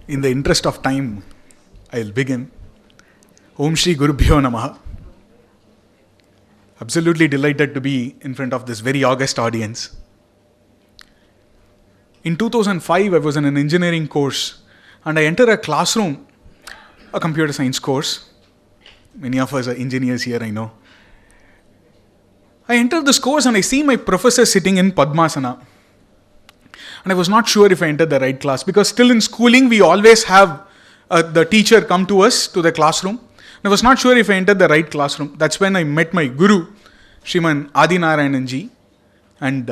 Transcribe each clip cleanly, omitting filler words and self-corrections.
In the interest of time, I'll begin. Om Shri Gurupriya Namaha. Absolutely delighted to be in front of this very august audience. In 2005, I was in an engineering course and I entered a classroom, a computer science course. Many of us are engineers here, I know. I entered this course and I see my professor sitting in Padmasana. And I was not sure if I entered the right class because still in schooling we always have the teacher come to us to the classroom. I was not sure if I entered the right classroom. That's when I met my Guru, Shriman Adi Narayananji, and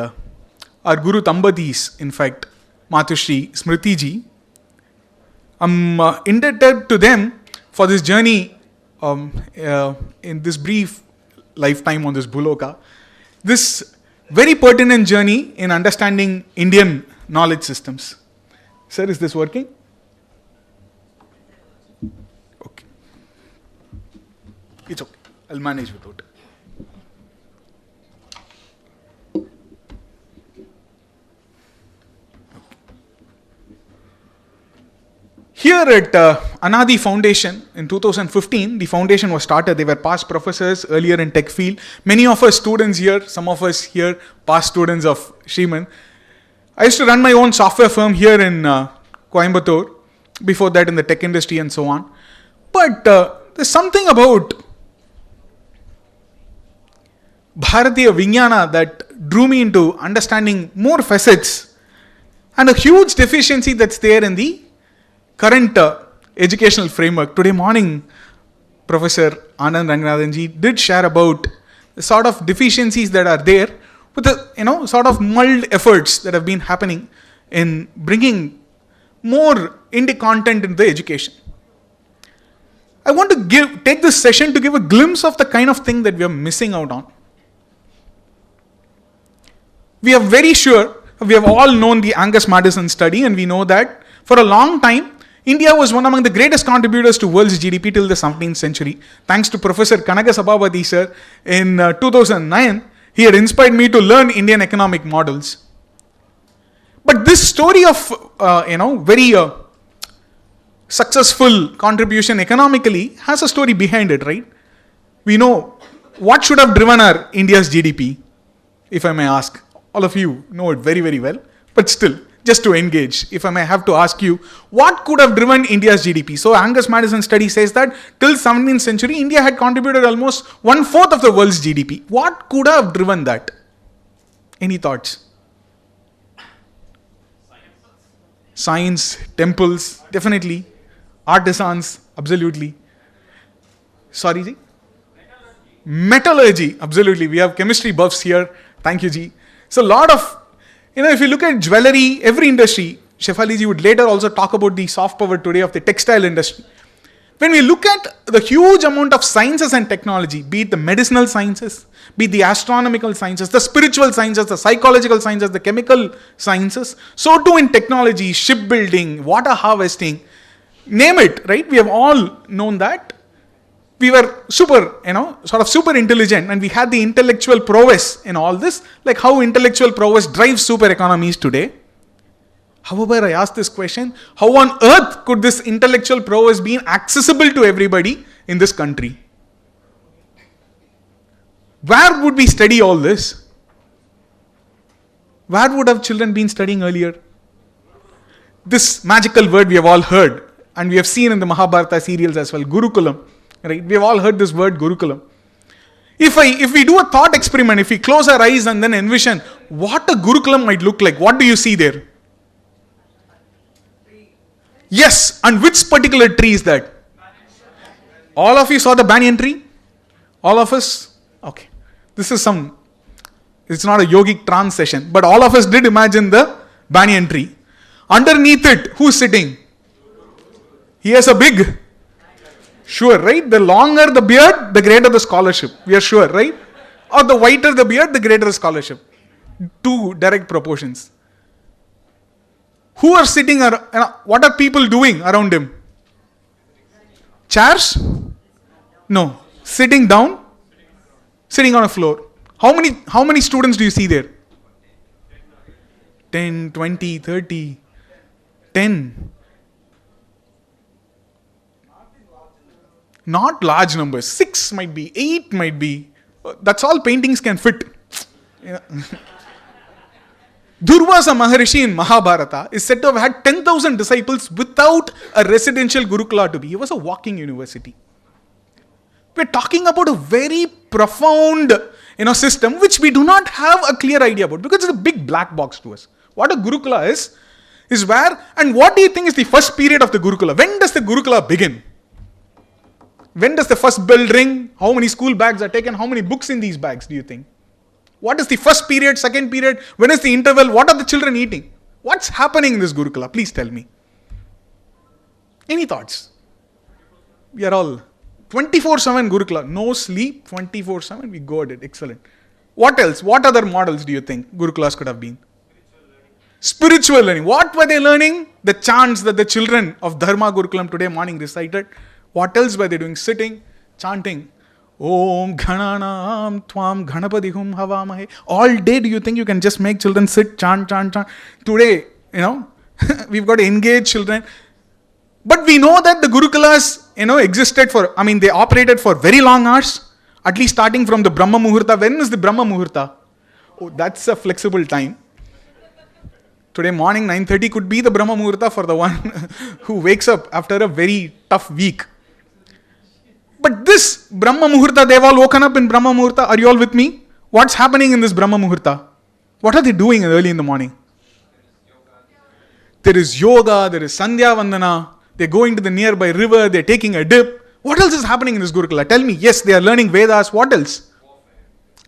our Guru Tambatis, in fact, Matushri Smritiji. I'm indebted to them for this journey in this brief lifetime on this Bhuloka. This very pertinent journey in understanding Indian knowledge systems. Sir, is this working? Okay. It's okay. I'll manage without it. Here at Anaadi Foundation in 2015, the foundation was started. They were past professors earlier in tech field. Many of us students here, some of us here, past students of Shriman. I used to run my own software firm here in Coimbatore. Before that in the tech industry and so on. But there's something about Bharatiya Vijnana that drew me into understanding more facets and a huge deficiency that's there in the current educational framework. Today morning, Professor Anand Ranganathanji did share about the sort of deficiencies that are there with the sort of mulled efforts that have been happening in bringing more indie content into the education. I want to take this session to give a glimpse of the kind of thing that we are missing out on. We are very sure, we have all known the Angus Maddison study, and we know that for a long time, India was one among the greatest contributors to world's GDP till the 17th century. Thanks to Professor Kanaga Sabhavati sir, in 2009, he had inspired me to learn Indian economic models. But this story of, very successful contribution economically has a story behind it, right? We know what should have driven our India's GDP, if I may ask. All of you know it very, very well. But still, just to engage, if I may have to ask you, what could have driven India's GDP? So Angus Maddison study says that till 17th century, India had contributed almost 1/4 of the world's GDP. What could have driven that? Any thoughts? Science, temples, definitely. Artisans, absolutely. Sorry, Ji? Metallurgy, absolutely. We have chemistry buffs here. Thank you, Ji. So a lot of, if you look at jewelry, every industry, Shefali Ji would later also talk about the soft power today of the textile industry. When we look at the huge amount of sciences and technology, be it the medicinal sciences, be it the astronomical sciences, the spiritual sciences, the psychological sciences, the chemical sciences, so too in technology, shipbuilding, water harvesting, name it, right? We have all known that. We were super intelligent, and we had the intellectual prowess in all this, like how intellectual prowess drives super economies today. However, I ask this question, how on earth could this intellectual prowess be accessible to everybody in this country? Where would we study all this? Where would have children been studying earlier? This magical word we have all heard, and we have seen in the Mahabharata serials as well, Gurukulam. Right? We have all heard this word Gurukulam. If we do a thought experiment, if we close our eyes and then envision what a Gurukulam might look like, what do you see there? Yes, and which particular tree is that? All of you saw the banyan tree? All of us? Okay. It's not a yogic trance session, but all of us did imagine the banyan tree. Underneath it, who's sitting? He has a big, sure, right? The longer the beard, the greater the scholarship. We are sure, right? Or the whiter the beard, the greater the scholarship. Two direct proportions. Who are sitting around? What are people doing around him? Chairs? No. Sitting down? Sitting on a floor. How many students do you see there? 10, 20, 30, 10. Not large numbers. 6 might be, 8 might be. That's all paintings can fit. Yeah. Durvasa Maharishi in Mahabharata is said to have had 10,000 disciples without a residential Gurukula to be. He was a walking university. We're talking about a very profound system which we do not have a clear idea about because it's a big black box to us. What a Gurukula is where, and what do you think is the first period of the Gurukula? When does the Gurukula begin? When does the first bell ring? How many school bags are taken? How many books in these bags do you think? What is the first period, second period? When is the interval? What are the children eating? What's happening in this Gurukula? Please tell me. Any thoughts? We are all 24/7 Gurukula. No sleep, 24/7. We go at it. Excellent. What else? What other models do you think Gurukulas could have been? Spiritual learning. What were they learning? The chants that the children of Dharma Gurukulam today morning recited. What else were they doing? Sitting, chanting. Om Ghananam Tvam Ghanapadihum Havamahe. All day do you think you can just make children sit, chant? Today, we've got to engage children. But we know that the Gurukulas, existed they operated for very long hours. At least starting from the Brahma Muhurta. When is the Brahma Muhurta? Oh, that's a flexible time. Today morning 9:30 could be the Brahma Muhurta for the one who wakes up after a very tough week. But this Brahma Muhurta, they've all woken up in Brahma Muhurta. Are you all with me? What's happening in this Brahma Muhurta? What are they doing early in the morning? There is yoga, there is Sandhya Vandana. They're going to the nearby river, they're taking a dip. What else is happening in this Gurukula? Tell me. Yes, they are learning Vedas. What else?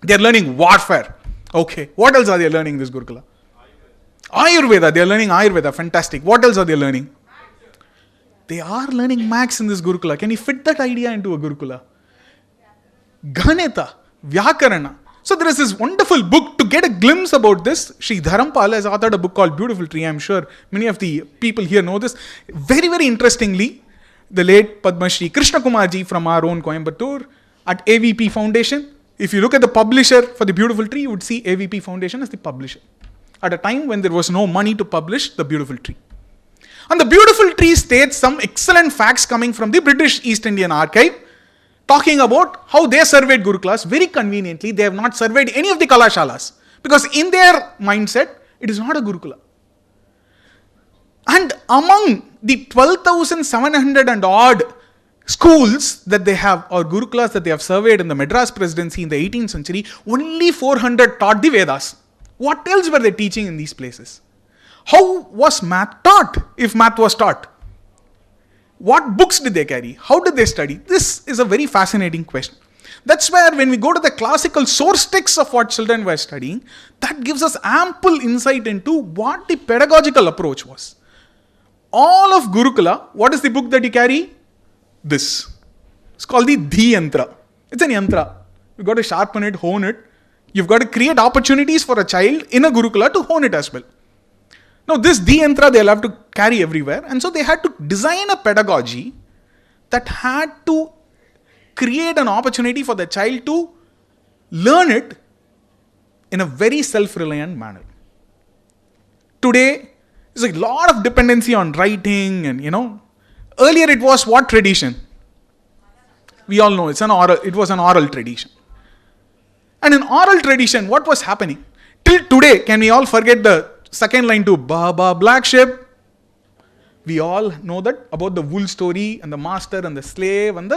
They're learning warfare. Okay. What else are they learning in this Gurukula? Ayurveda. They're learning Ayurveda. Fantastic. What else are they learning? They are learning maths in this Gurukula. Can you fit that idea into a Gurukula? Ganita, Vyakarana. So there is this wonderful book to get a glimpse about this. Sri Dharampal has authored a book called Beautiful Tree. I'm sure many of the people here know this. Very, very interestingly, the late Padma Shri Krishna Kumarji from our own Coimbatore at AVP Foundation. If you look at the publisher for the Beautiful Tree, you would see AVP Foundation as the publisher. At a time when there was no money to publish the Beautiful Tree. And the Beautiful Tree states some excellent facts coming from the British East Indian Archive, talking about how they surveyed Gurukulas. Very conveniently, they have not surveyed any of the Kalashalas. Because in their mindset, it is not a Gurukula. And among the 12,700 and odd schools that they have, or Gurukulas that they have surveyed in the Madras Presidency in the 18th century, only 400 taught the Vedas. What else were they teaching in these places? How was math taught, if math was taught? What books did they carry? How did they study? This is a very fascinating question. That's where when we go to the classical source texts of what children were studying, that gives us ample insight into what the pedagogical approach was. All of Gurukula, what is the book that you carry? This. It's called the Dhi Yantra. It's an yantra. You've got to sharpen it, hone it. You've got to create opportunities for a child in a Gurukula to hone it as well. Now this Dhi Yantra they'll have to carry everywhere, and so they had to design a pedagogy that had to create an opportunity for the child to learn it in a very self-reliant manner. Today, there's a lot of dependency on writing and earlier it was what tradition? We all know it was an oral tradition. And in oral tradition, what was happening? Till today, can we all forget the second line to Baba Black Sheep? We all know that about the wool story and the master and the slave and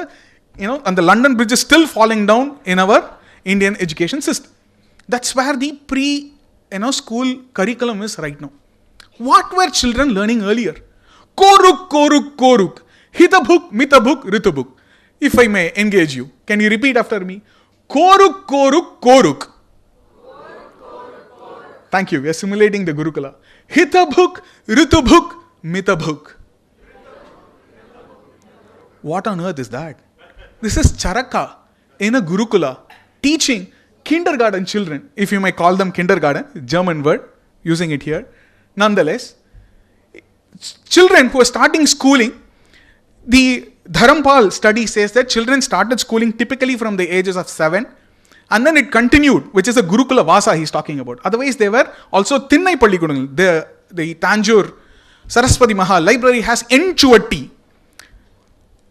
and the London Bridge is still falling down in our Indian education system. That's where the school curriculum is right now. What were children learning earlier? Koruk, koruk, koruk. Hitabhuk, mitabhuk, ritubhuk. If I may engage you, can you repeat after me? Koruk, koruk, koruk. Thank you. We are simulating the Gurukula. Hitabhuk, ritubhuk, mitabhuk. What on earth is that? This is Charaka in a Gurukula teaching kindergarten children, if you may call them kindergarten, German word, using it here. Nonetheless, children who are starting schooling, the Dharampal study says that children started schooling typically from the ages of 7, and then it continued, which is a Gurukula Vasa he's talking about. Otherwise, they were also Thinnai Pallikudungal. The Tanjore Saraswati Mahal Library has Enchuatti.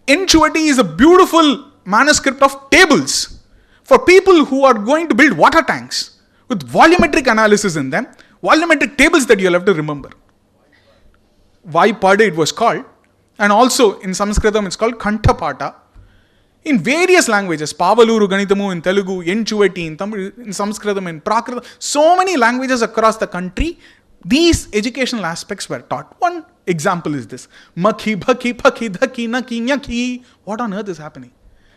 Enchuati is a beautiful manuscript of tables for people who are going to build water tanks with volumetric analysis in them, volumetric tables that you'll have to remember. Vaipada it was called, and also in Sanskritam it's called Kantapata. In various languages, Pavaluru Ganitamu in Telugu, Enchuati in Tamil, in Sanskritam, in Prakrita, so many languages across the country, these educational aspects were taught. One example is this. Makhi, bhaki, phaki, dhaki, naki, nyaki. What on earth is happening?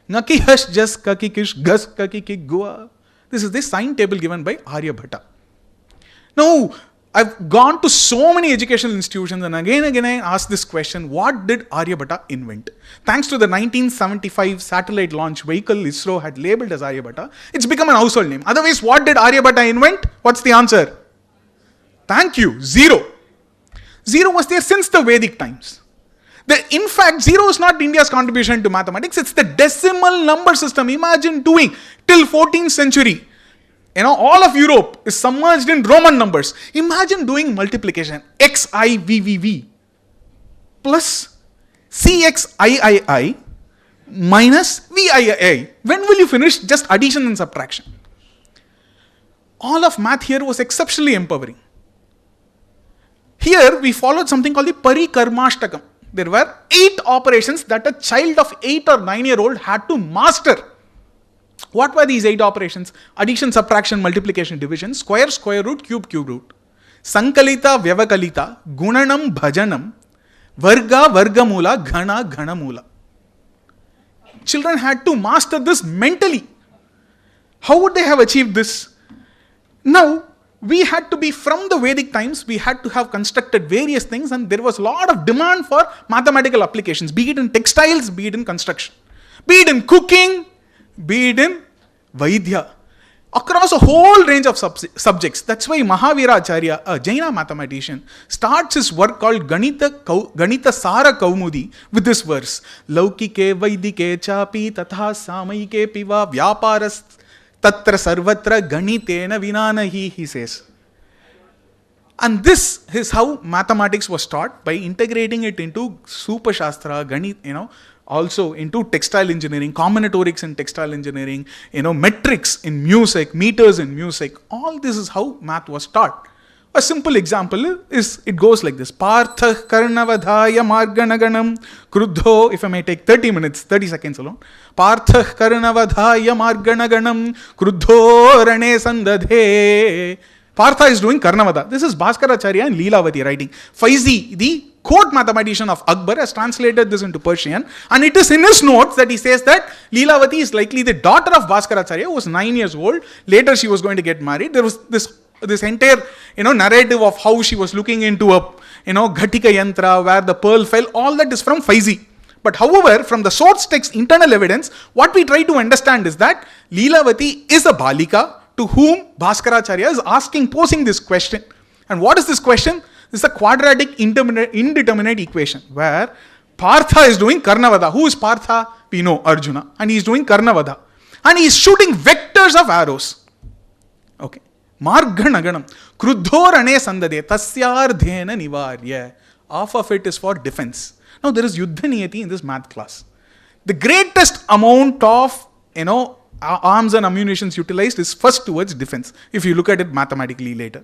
Naki, hash, jas, kaki, kish, gas, kaki, kik, gua. This is the sign table given by Aryabhatta. Now, I've gone to so many educational institutions and again I ask this question, what did Aryabhatta invent? Thanks to the 1975 satellite launch vehicle ISRO had labeled as Aryabhatta, it's become an household name. Otherwise, what did Aryabhatta invent? What's the answer? Thank you, zero. Zero was there since the Vedic times. In fact, zero is not India's contribution to mathematics, it's the decimal number system. Imagine doing till 14th century. All of Europe is submerged in Roman numbers. Imagine doing multiplication. XIVVV plus CXIII minus VII. When will you finish? Just addition and subtraction. All of math here was exceptionally empowering. Here we followed something called the Parikarmashtakam. There were 8 operations that a child of 8 or 9-year-old had to master. What were these 8 operations? Addition, subtraction, multiplication, division, square, square root, cube, cube root. Sankalita, Vyavakalita, Gunanam, Bhajanam, Varga, Vargamula, Ghana, Ghanamula. Children had to master this mentally. How would they have achieved this? Now, we had to be from the Vedic times, we had to have constructed various things and there was a lot of demand for mathematical applications, be it in textiles, be it in construction, be it in cooking, be it in Vaidya, across a whole range of subjects. That's why Mahavira Acharya, a Jaina mathematician, starts his work called Ganita Sara Kaumudi with this verse. Laukike Vaidike Chapi Tatha Samaike Piva Vyaparas Tatra Sarvatra Ganitena Vinanahi, he says. And this is how mathematics was taught, by integrating it into Super Shastra, Ganit, also into textile engineering, combinatorics in textile engineering, metrics in music, meters in music. All this is how math was taught. A simple example is, it goes like this. Partha Karnavadhaya Marganaganam Kruddho, if I may take 30 seconds alone. Partha Karnavadhaya Marganaganam Kruddho Rane Sandadhe. Partha is doing Karnavada. This is Bhaskaracharya and Leelavati writing. Faizi, the court mathematician of Akbar, has translated this into Persian, and it is in his notes that he says that Leelavati is likely the daughter of Bhaskaracharya, who was 9 years old. Later she was going to get married. There was this entire narrative of how she was looking into a Ghatika Yantra where the pearl fell. All that is from Faizi. But however, from the source text internal evidence, what we try to understand is that Leelavati is a Balika to whom Bhaskaracharya is posing this question. And what is this question? This is a quadratic indeterminate equation where Partha is doing Karnavada. Who is Partha? We know Arjuna. And he is doing Karnavada. And he is shooting vectors of arrows. Okay. Marganaganam. Kruddho Rane Sandade. Tasyardhena Nivarya. Half of it is for defense. Now there is Yuddha Niyati in this math class. The greatest amount of, arms and ammunitions utilized is first towards defense. If you look at it mathematically later.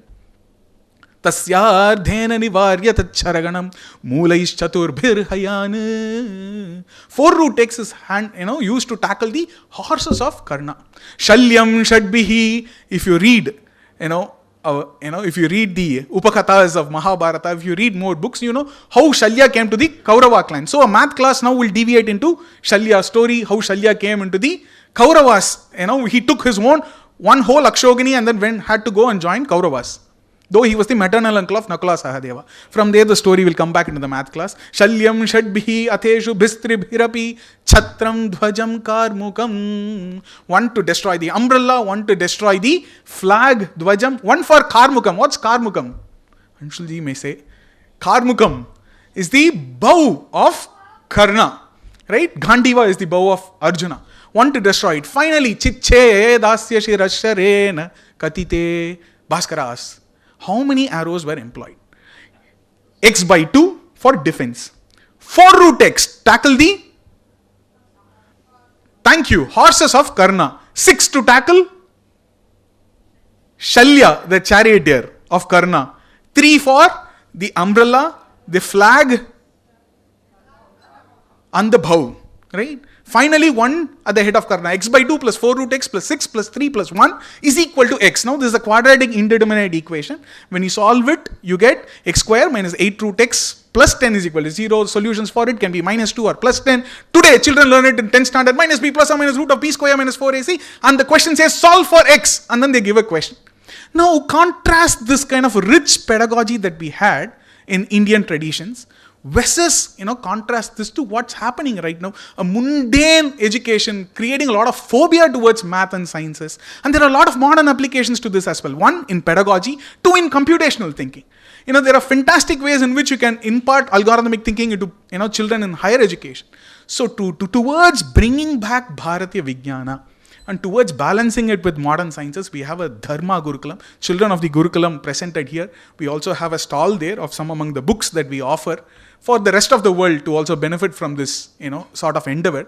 Tasyardhena nivarya tacharaganam mulais chaturbhir hayan. 4 root X is used to tackle the horses of Karna. Shalyam shadbihi. If you read, if you read the Upakathas of Mahabharata, if you read more books, you know how Shalya came to the Kaurava clan. So a math class now will deviate into Shalya's story, how Shalya came into the Kauravas. He took his one whole Akshogini and then had to go and join Kauravas. Though he was the maternal uncle of Nakula Sahadeva. From there the story will come back into the math class. Shalyam shadbhi ateshu bistribhirapi chatram dhvajam karmukam. One to destroy the umbrella, one to destroy the flag, dhvajam. One for karmukam. What's karmukam? Anshulji may say. Karmukam is the bow of Karna. Right? Ghandiva is the bow of Arjuna. One to destroy it. Finally, chiche dasya shirasharena katite Bhaskaras. How many arrows were employed? X by 2 for defense. 4 root X tackle the Thank you. Horses of Karna. 6 to tackle Shalya, the charioteer of Karna. 3 for the umbrella, the flag, and the bow. Right? Finally, 1 at the head of Karna. X by 2 plus 4 root x plus 6 plus 3 plus 1 is equal to x. Now, this is a quadratic indeterminate equation. When you solve it, you get x square minus 8 root x plus 10 is equal to 0. Solutions for it can be minus 2 or plus 10. Today, children learn it in 10th standard. Minus b plus or minus root of b square minus 4ac. And the question says solve for x. And then they give a question. Now, contrast this kind of rich pedagogy that we had in Indian traditions versus, contrast this to what's happening right now. A mundane education creating a lot of phobia towards math and sciences. And there are a lot of modern applications to this as well. 1, in pedagogy. 2, in computational thinking. There are fantastic ways in which you can impart algorithmic thinking into, children in higher education. So towards bringing back Bharatiya Vijnana and towards balancing it with modern sciences, we have a Dharma Gurukulam. Children of the Gurukulam presented here. We also have a stall there of some among the books that we offer for the rest of the world to also benefit from this, sort of endeavor.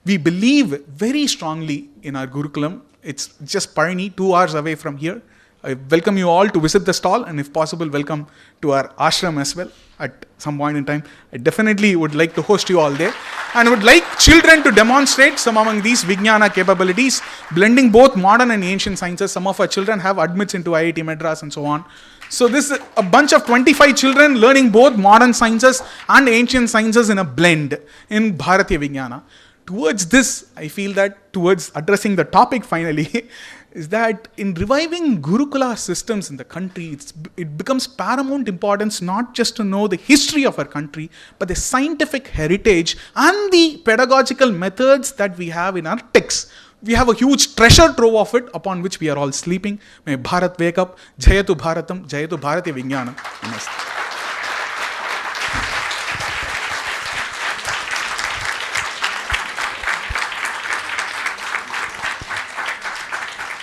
We believe very strongly in our Gurukulam. It's just Parni, 2 hours away from here. I welcome you all to visit the stall, and if possible, welcome to our ashram as well at some point in time. I definitely would like to host you all there, and would like children to demonstrate some among these Vijnana capabilities, blending both modern and ancient sciences. Some of our children have admits into IIT Madras and so on. So this is a bunch of 25 children learning both modern sciences and ancient sciences in a blend in Bharatiya Vijnana. Towards this, I feel that towards addressing the topic finally, is that in reviving Gurukula systems in the country, it becomes paramount importance not just to know the history of our country, but the scientific heritage and the pedagogical methods that we have in our texts. We have a huge treasure trove of it upon which we are all sleeping. May Bharat wake up. Jayatu Bharatam, Jayatu Bharatiya Vijnana. Namaste.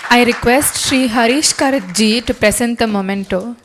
I request Sri Harish Karat ji to present the memento.